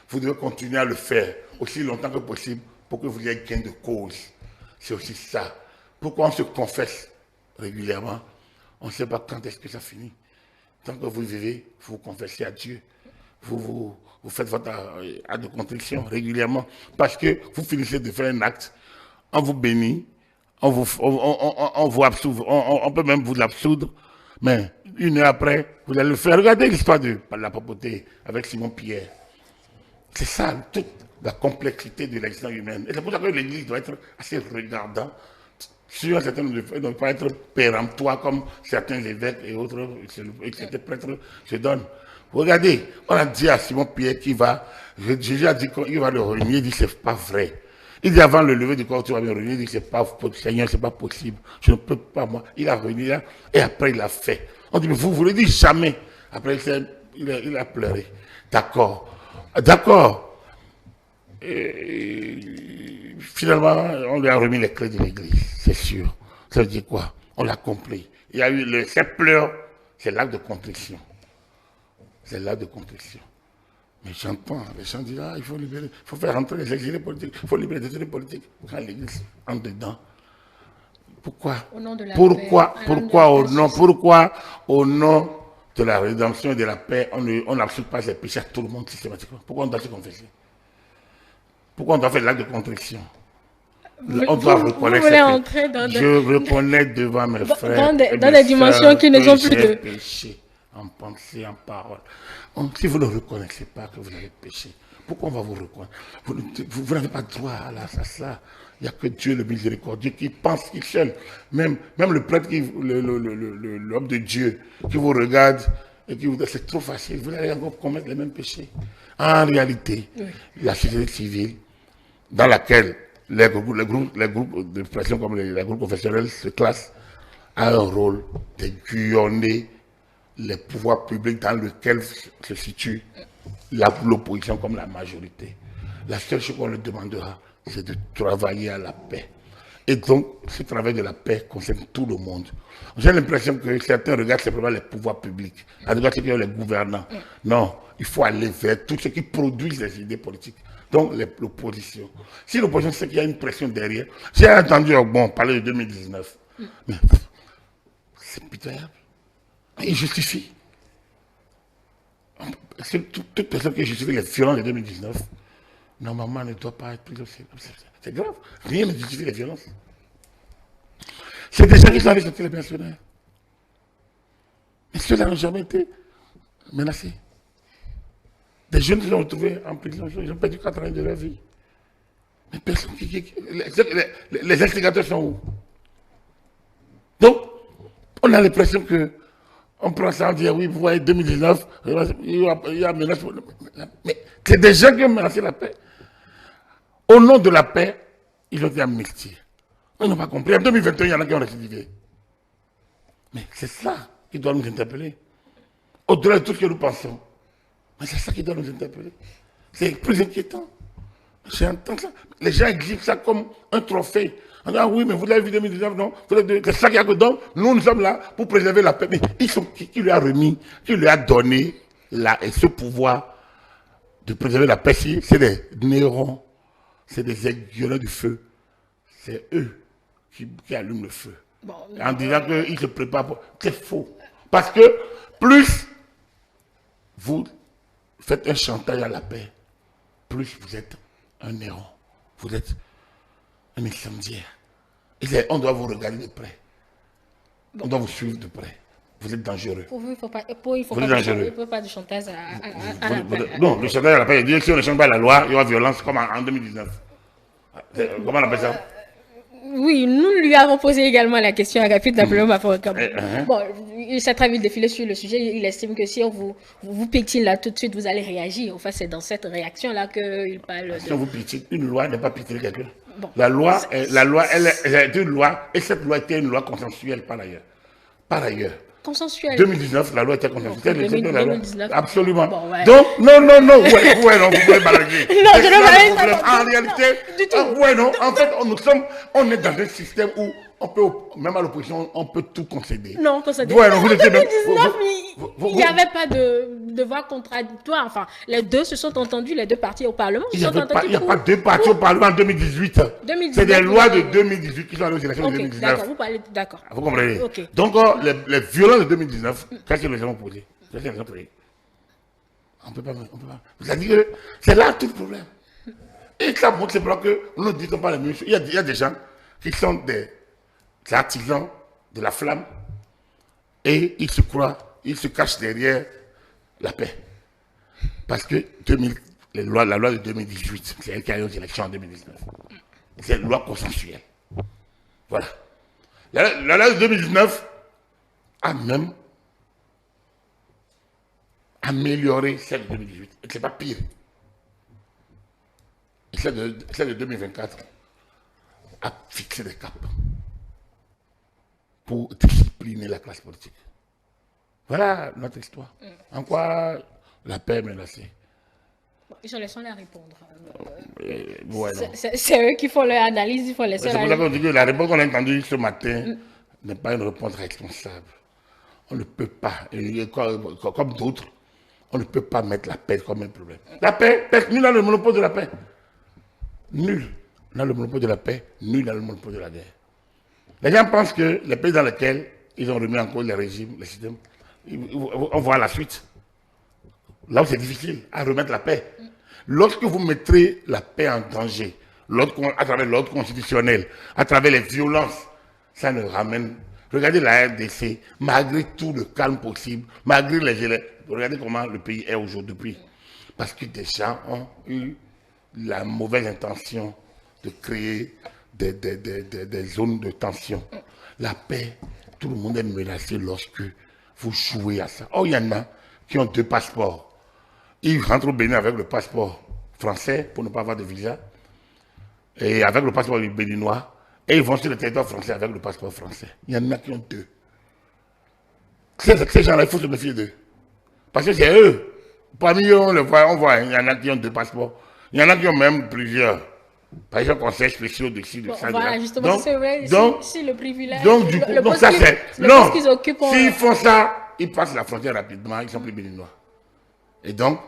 Vous devez continuer à le faire aussi longtemps que possible pour que vous ayez gain de cause. C'est aussi ça. Pourquoi on se confesse régulièrement? On ne sait pas quand est-ce que ça finit. Tant que vous vivez, vous vous confessez à Dieu. Vous faites votre acte de contrition régulièrement. Parce que vous finissez de faire un acte, on vous bénit, on vous absout, on peut même vous l'absoudre, mais une heure après, vous allez le faire. Regardez l'histoire de la papauté avec Simon Pierre. C'est ça, toute la complexité de l'existence humaine. Et c'est pour ça que l'Église doit être assez regardante sur un certain nombre de faits, ne pas être péremptoire comme certains évêques et autres, et certains prêtres se donnent. Regardez, on a dit à Simon Pierre qu'il va, Jésus a dit qu'il va le renier, il dit c'est pas vrai. Il dit avant le lever du corps, tu vas me renier, il dit c'est pas Seigneur, c'est pas possible, je ne peux pas moi. Il a renié là, et après il l'a fait. On dit mais vous le dites jamais. Après il a pleuré. D'accord, d'accord. Finalement, on lui a remis les clés de l'église, c'est sûr. Ça veut dire quoi? On l'a compris. Il y a eu cette pleure, c'est l'acte de contrition. C'est l'acte de contrition. Mais j'entends, les gens disent, il faut libérer, il faut faire rentrer les exilés politiques, il faut libérer les exilés politiques. Quand l'église entre dedans, pourquoi? Pourquoi au nom de la rédemption et de la paix, on n'absout pas les péchés à tout le monde systématiquement? Pourquoi on doit se confesser? Pourquoi on doit faire l'acte de contrition? On doit reconnaître. Je reconnais devant mes frères. Dans des dimensions qui ne sont plus de péché en pensée, en parole. Si vous ne reconnaissez pas que vous avez péché, pourquoi on va vous reconnaître? Vous n'avez pas droit à ça. Il n'y a que Dieu le miséricordieux qui pense qu'il seul. Même le prêtre, l'homme de Dieu, qui vous regarde et qui vous dit c'est trop facile, vous allez encore commettre les mêmes péchés. En réalité, la société civile, dans laquelle les groupes de pression comme les groupes confessionnels se classent, a un rôle d'aiguillonner les pouvoirs publics dans lesquels se situe l'opposition comme la majorité. La seule chose qu'on leur demandera, c'est de travailler à la paix. Et donc, ce travail de la paix concerne tout le monde. J'ai l'impression que certains regardent simplement les pouvoirs publics, en tout cas ceux qui ont les gouvernants. Non, il faut aller vers tous ceux qui produisent les idées politiques. Donc, l'opposition. Si l'opposition sait qu'il y a une pression derrière, j'ai entendu parler de 2019, mais c'est pitoyable. Il justifie. Toute personne qui justifie les violences de 2019, normalement, ne doit pas être prise au sérieux. C'est grave. Rien ne justifie les violences. C'est des gens qui sont allés sortir les pensionnaires. Mais ceux-là n'ont jamais été menacés. Des jeunes qui sont retrouvés en prison, ils ont perdu 4 ans de leur vie. Mais personne les instigateurs sont où? Donc, on a l'impression que on prend ça, on dit oui, vous voyez, 2019, il y a menace. Mais c'est des gens qui ont menacé la paix. Au nom de la paix, ils ont été amnistiés. Ils n'ont pas compris. En 2021, il y en a qui ont récidivé. Mais c'est ça qui doit nous interpeller. Au-delà de tout ce que nous pensons. Mais c'est ça qui doit nous interpeller. C'est plus inquiétant. J'entends ça. Les gens exigent ça comme un trophée. On dit, oui, mais vous l'avez vu 2019, non? C'est ça qu'il y a que donc, nous sommes là pour préserver la paix. Mais qui lui a remis, qui lui a donné ce pouvoir de préserver la paix? C'est des nérons, c'est des aiguillonneurs du feu. C'est eux qui allument le feu. Bon, en disant qu'il se prépare pour... C'est faux. Parce que plus vous faites un chantage à la paix, plus vous êtes un héros. Vous êtes un incendiaire. Et on doit vous regarder de près. Bon. On doit vous suivre de près. Vous êtes dangereux. Pour vous, il ne faut pas de chantage à la paix. Non, le chantage à la paix, il dit que si on ne change pas la loi, il y aura violence comme en 2019. Comment on appelle ça? Oui, nous lui avons posé également la question à Agapit Napoléon Mafoika. Bon, il s'est très vite défilé sur le sujet. Il estime que si on vous piétine là tout de suite, vous allez réagir. Enfin, c'est dans cette réaction-là qu'il parle. Si on vous piétine, une loi n'est pas piétiner quelqu'un. Bon, la loi, elle est une loi, et cette loi était une loi consensuelle par ailleurs. Par ailleurs. Consensuelle. 2019, la loi était consensuelle. 2019. Absolument. Bon, ouais. Donc, non, ouais, non, vous pouvez balayer. Non, je ne balaye pas. En réalité, ouais, non, en fait, on est dans un système où on peut, même à l'opposition, on peut tout concéder. Non, concéder. Ouais, non, en 2019, il n'y avait pas de voix contradictoire. Enfin, les deux se sont entendus, les deux partis au Parlement. Il n'y a pas deux partis au Parlement en 2018. C'est des lois de 2018 qui sont allées aux élections de 2019. D'accord, vous parlez, d'accord. Vous comprenez? Okay. Donc, les violences de 2019, qu'est-ce que les gens ont posé? Qu'est-ce que les gens ont posé? On ne peut pas. C'est-à-dire que c'est là tout le problème. Et ça montre simplement que nous ne disons pas la même chose. Il y a des gens qui sont des artisans de la flamme et ils se cachent derrière la paix. Parce que la loi de 2018, c'est elle qui a eu aux élections en 2019. C'est une loi consensuelle. Voilà. La loi de 2019 a même amélioré celle de 2018. Et ce n'est pas pire. Et celle de 2024 a fixé des caps pour discipliner la classe politique. Voilà notre histoire. En quoi la paix est menacée? Ils sont les seuls à répondre. Ouais, c'est eux qui font leur analyse, ils font les seuls à répondre. C'est pour ça qu'on dit que la réponse qu'on a entendue ce matin n'est pas une réponse responsable. On ne peut pas, comme d'autres, on ne peut pas mettre la paix comme un problème. La paix, nul n'a le monopole de la paix. Nul n'a le monopole de la paix, nul n'a le monopole de la guerre. Les gens pensent que les pays dans lesquels ils ont remis en cause les régimes, les systèmes, on voit la suite. Là où c'est difficile à remettre la paix. Lorsque vous mettrez la paix en danger, à travers l'ordre constitutionnel, à travers les violences, ça ne ramène. Regardez la RDC, malgré tout le calme possible, malgré les élections, regardez comment le pays est aujourd'hui. Parce que des gens ont eu la mauvaise intention de créer des zones de tension. La paix, tout le monde est menacé lorsque vous jouez à ça. Oh, il y en a qui ont 2 passeports. Ils rentrent au Bénin avec le passeport français pour ne pas avoir de visa et avec le passeport béninois et ils vont sur le territoire français avec le passeport français. Il y en a qui ont 2. Ces gens-là, il faut se méfier d'eux. Parce que c'est eux. Parmi eux, on voit, il y en a qui ont 2 passeports. Il y en a qui ont même plusieurs. Par exemple, conseils spéciaux de ci, de ça. Voilà, justement, donc, c'est vrai. Donc, si le privilège. Donc, du coup, donc ça c'est. Non, qu'ils occupent. S'ils font ça, ils passent la frontière rapidement, ils sont plus béninois. Et donc,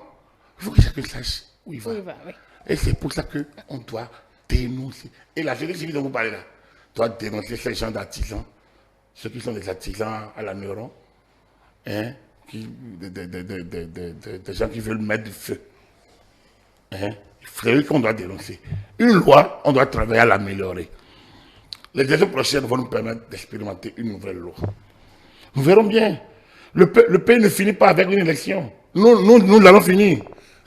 il faut que chacun sache où il va. Oui. Et c'est pour ça qu'on doit dénoncer. Et la société civile dont vous parlez là, doit dénoncer ces gens d'artisans, ceux qui sont des artisans à la neuron, hein, des gens qui veulent mettre du feu. Hein, c'est eux qu'on doit dénoncer. Une loi, on doit travailler à l'améliorer. Les élections prochaines vont nous permettre d'expérimenter une nouvelle loi. Nous verrons bien. Le pays ne finit pas avec une élection. Nous allons finir.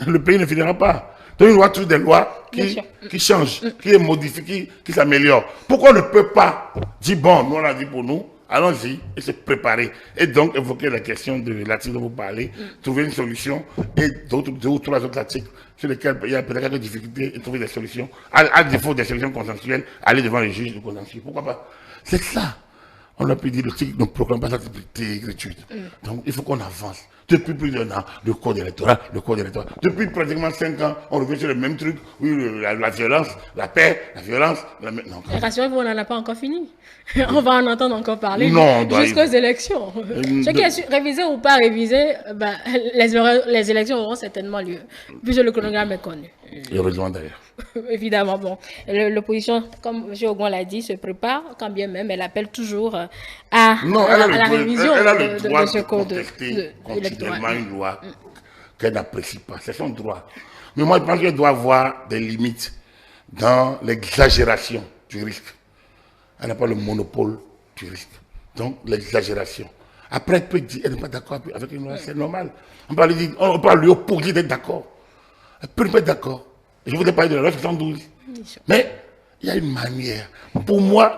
Le pays ne finira pas. Donc il y aura toujours des lois qui changent, qui modifient, qui s'améliorent. Pourquoi on ne peut pas dire, bon, nous on a dit pour nous, allons-y et se préparer. Et donc évoquer la question de l'article dont vous parlez, trouver une solution et 2 ou 3 autres articles sur lesquels il y a peut-être quelques difficultés et trouver des solutions. À défaut des solutions consensuelles, aller devant les juges de contentieux. Pourquoi pas? C'est ça. On a pu dire le titre ne proclame pas sa écriture. Donc il faut qu'on avance. Depuis plus d'1 an, le code électoral. Depuis pratiquement 5 ans, on revient sur le même truc. Oui, la violence, la paix, la violence. Non. Rassurez-vous, on n'en a pas encore fini. On va en entendre encore parler jusqu'aux élections. Ce qui est révisé ou pas révisé, les élections auront certainement lieu, puisque le chronogramme est connu. Heureusement d'ailleurs. Évidemment, bon, l'opposition, comme M. Ogon l'a dit, se prépare, quand bien même elle appelle toujours Non, à la révision elle a le de droit ce de code contester électoral. continuellement une loi qu'elle n'apprécie pas. C'est son droit. Mais moi, je pense qu'elle doit avoir des limites dans l'exagération du risque. Elle n'a pas le monopole du risque. Donc, l'exagération. Après, elle peut dire, elle n'est pas d'accord avec une loi, c'est normal. On peut lui opposer d'être d'accord. Elle peut pas être d'accord. Je voudrais parler de la loi 72. Mais il y a une manière. Pour moi,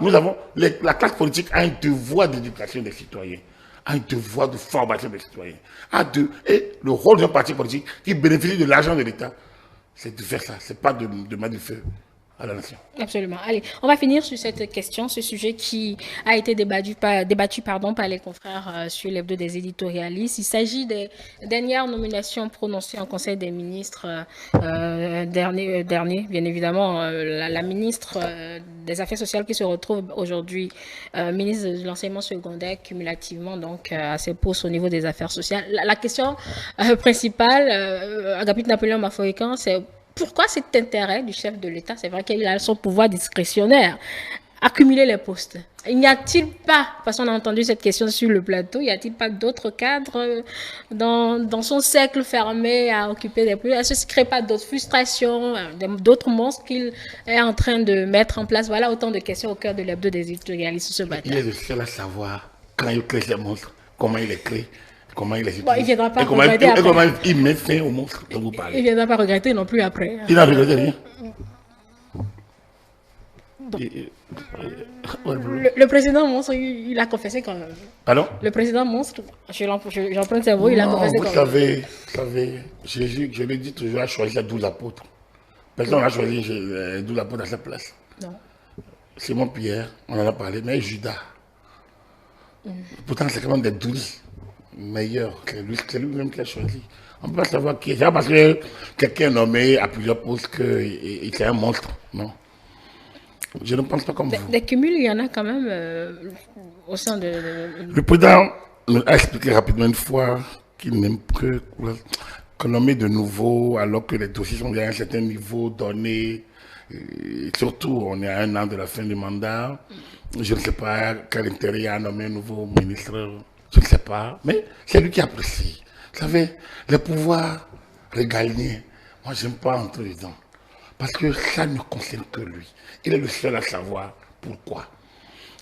la classe politique a un devoir d'éducation des citoyens, a un devoir de formation des citoyens. Et le rôle d'un parti politique qui bénéficie de l'argent de l'État, c'est de faire ça. C'est pas de mettre du feu à la nation. Absolument. Allez, on va finir sur cette question, ce sujet qui a été débattu par les confrères sur l'hebdo des éditorialistes. Il s'agit des dernières nominations prononcées en Conseil des ministres dernier, bien évidemment, la ministre des Affaires sociales qui se retrouve aujourd'hui ministre de l'enseignement secondaire cumulativement donc à ses postes au niveau des affaires sociales. La question principale, Agapit Napoléon Mafoikan, c'est pourquoi cet intérêt du chef de l'État, c'est vrai qu'il a son pouvoir discrétionnaire, accumuler les postes. N'y a-t-il pas, parce qu'on a entendu cette question sur le plateau, y a-t-il pas d'autres cadres dans son cercle fermé à occuper des postes? Est-ce qu'il ne crée pas d'autres frustrations, d'autres monstres qu'il est en train de mettre en place? Voilà autant de questions au cœur de l'hebdo des éditorialistes ce matin. Il est le seul à savoir quand il crée ces monstres, comment il les crée. Comment il les utilise. Bon, il viendra pas et comment il met fin au monstre dont vous parlez. Il ne viendra pas regretter non plus après. Il n'a regretté rien. Le président monstre, il a confessé quand même. Pardon? Le président monstre, j'emprunte ses mots, il a confessé quand même. Vous savez, Jésus, je l'ai dit toujours, a choisi 12 apôtres. Personne n'a choisi 12 apôtres à sa place. Non. Simon Pierre, on en a parlé, mais Judas. Pourtant, c'est quand même des 12 meilleurs. C'est lui-même qui a choisi. On ne peut pas savoir qui est. C'est pas parce que quelqu'un est nommé à plusieurs postes qu'il est un monstre. Non. Je ne pense pas comme vous. Des cumuls, il y en a quand même au sein de... Le président a expliqué rapidement une fois qu'il n'aime que nommer de nouveau alors que les dossiers sont à un certain niveau donné. Et surtout, on est à un an de la fin du mandat. Je ne sais pas quel intérêt il y a à nommer un nouveau ministre. Je ne sais pas. Mais c'est lui qui apprécie. Vous savez, les pouvoirs régaliens, moi, je n'aime pas entrer dedans. Parce que ça ne concerne que lui. Il est le seul à savoir pourquoi.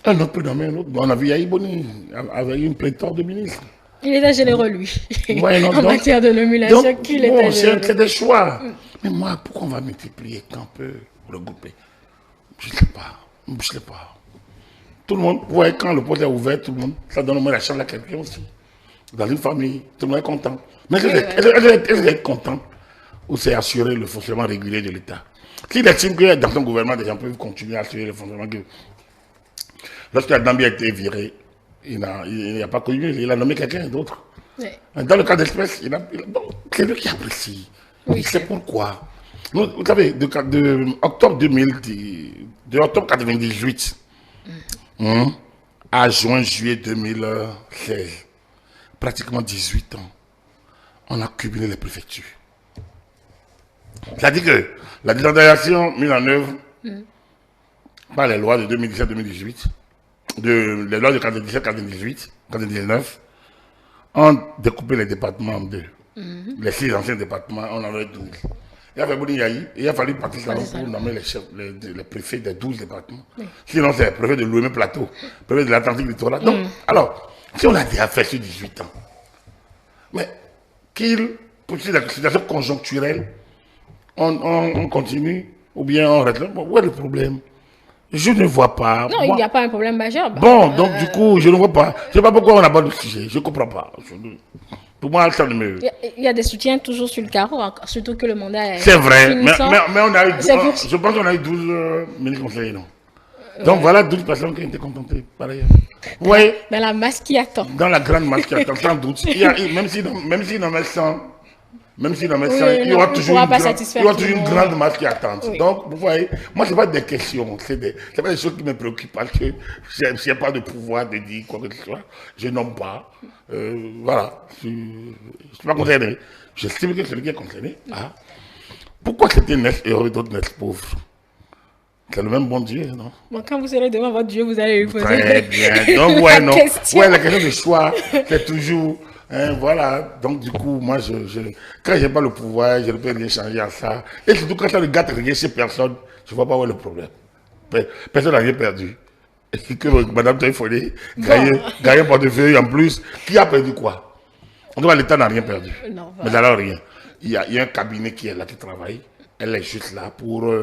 Un autre peut nommer un autre. On a vu Yaïboni avec une pléthore de ministres. Il était généreux, lui. Ouais, non, en matière de nomination, qu'il était généreux. C'est des choix. Mais moi, pourquoi on va multiplier quand on peut regrouper? Je ne sais pas. Je ne sais pas. Tout le monde, vous voyez, quand le poste est ouvert, tout le monde, ça donne au moins la chance à quelqu'un aussi. Dans une famille, tout le monde est content. Mais est-ce qu'elle est contente ou c'est assurer le fonctionnement régulier de l'État? S'il estime que dans son gouvernement, des gens peuvent continuer à assurer le fonctionnement. Lorsque la Dambie a été virée, il n'a pas connu, il a nommé quelqu'un d'autre. Oui. Dans le cas d'espèce, c'est lui qui apprécie. Oui, c'est pourquoi. Vous savez, de octobre 2010, de octobre 98 à juin-juillet 2016, pratiquement 18 ans, on a cumulé les préfectures. C'est-à-dire que la décentralisation mise en œuvre par les lois de 2017-2018, les lois de 97-98, 99, ont découpé les départements en deux. Les 6 anciens départements, on en avait 12. Il a fallu il a fallu partir pour nommer les préfets des 12 départements. Oui. Sinon, c'est le préfet de l'Ouémé Plateau, le préfet de l'Atlantique Littoral. Donc, alors, si on a déjà fait sur 18 ans, mais pour la situation conjoncturelle, on continue ou bien on reste là. Bon, où est le problème? Je ne vois pas. Non, il n'y a pas un problème majeur. Bon, donc du coup, je ne vois pas. Je ne sais pas pourquoi on aborde le sujet. Je ne comprends pas. Pour moi, ça ne me... Il y a des soutiens toujours sur le carreau, surtout que le mandat est... C'est vrai, mais on a eu, je pense qu'on a eu 12 ministres conseillers, non? Donc voilà 12 personnes qui ont été contentées, par ailleurs. Vous voyez? Dans la masse qui attend. Dans la grande masse qui attend, sans doute. Même si dans mes 100, il y aura toujours une grande masse qui attend. Oui. Donc, vous voyez, moi, ce n'est pas des questions, ce n'est pas des choses qui me préoccupent parce que je n'ai pas de pouvoir de dire quoi que ce soit. Je nomme pas. Voilà. Je ne suis pas concerné. J'estime que celui qui est concerné a Pourquoi certains naissent heureux et d'autres naissent pauvres? C'est le même bon Dieu, non? Bon, quand vous serez devant votre Dieu, vous allez lui poser Très bien. Donc, ouais, la non. question. Ouais, la question de choix, c'est toujours. Hein, voilà. Donc, du coup, moi, quand j'ai pas le pouvoir, je ne peux rien changer à ça. Et surtout, quand ça ne gâte rien chez personne, je ne vois pas où est le problème. Personne n'a rien perdu. Et que Madame Taïfone gagne un portefeuille en plus. Qui a perdu quoi? En tout cas, l'État n'a rien perdu. Non, Mais voilà. alors, rien. Il y a un cabinet qui est là, qui travaille. Elle est juste là pour.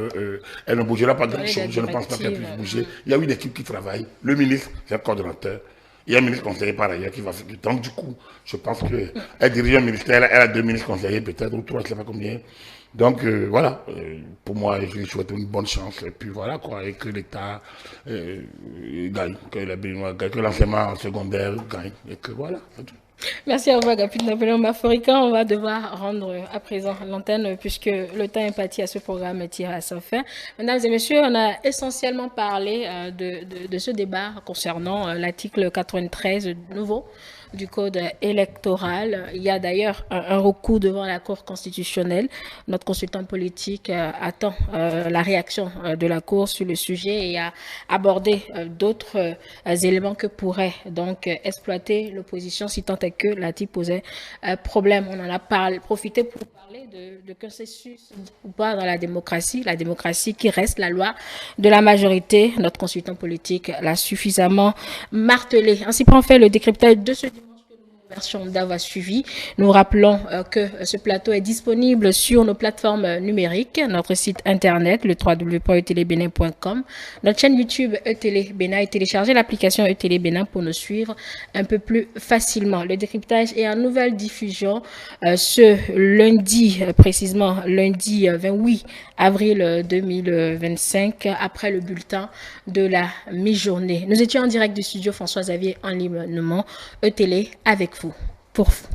Elle ne bougera pas grand chose. Je ne pense pas qu'elle puisse bouger. Il y a une équipe qui travaille. Le ministre, c'est un coordonnateur. Il y a un ministre conseiller par ailleurs qui va faire. Donc, du coup, je pense qu'elle dirige un ministère. Elle a 2 ministres conseillers, peut-être, ou 3, je ne sais pas combien. Donc, voilà. Pour moi, je lui souhaite une bonne chance. Et puis, voilà, quoi. Et que l'État gagne. Que la Béninois gagne. Que l'enseignement secondaire gagne. Et que voilà, c'est tout. Merci à vous, Agapit Napoléon Maforica. On va devoir rendre à présent l'antenne puisque le temps imparti à ce programme tire à sa fin. Mesdames et messieurs, on a essentiellement parlé de ce débat concernant l'article 93 nouveau du code électoral. Il y a d'ailleurs un recours devant la Cour constitutionnelle. Notre consultant politique attend la réaction de la Cour sur le sujet et a abordé d'autres éléments que pourrait donc exploiter l'opposition si tant est que l'article posait problème. On en a profité pour parler de consensus ou pas dans la démocratie qui reste la loi de la majorité. Notre consultant politique l'a suffisamment martelé. Ainsi prend fait le décryptage de ce version d'avoir suivi. Nous rappelons que ce plateau est disponible sur nos plateformes numériques, notre site internet, le www.etelebenin.com, notre chaîne YouTube ETélé Bénin et télécharger l'application ETélé Bénin pour nous suivre un peu plus facilement. Le décryptage est en nouvelle diffusion ce lundi, précisément lundi 28 avril 2025, après le bulletin de la mi-journée. Nous étions en direct du studio François Xavier en libre ETélé avec vous. Pour vous.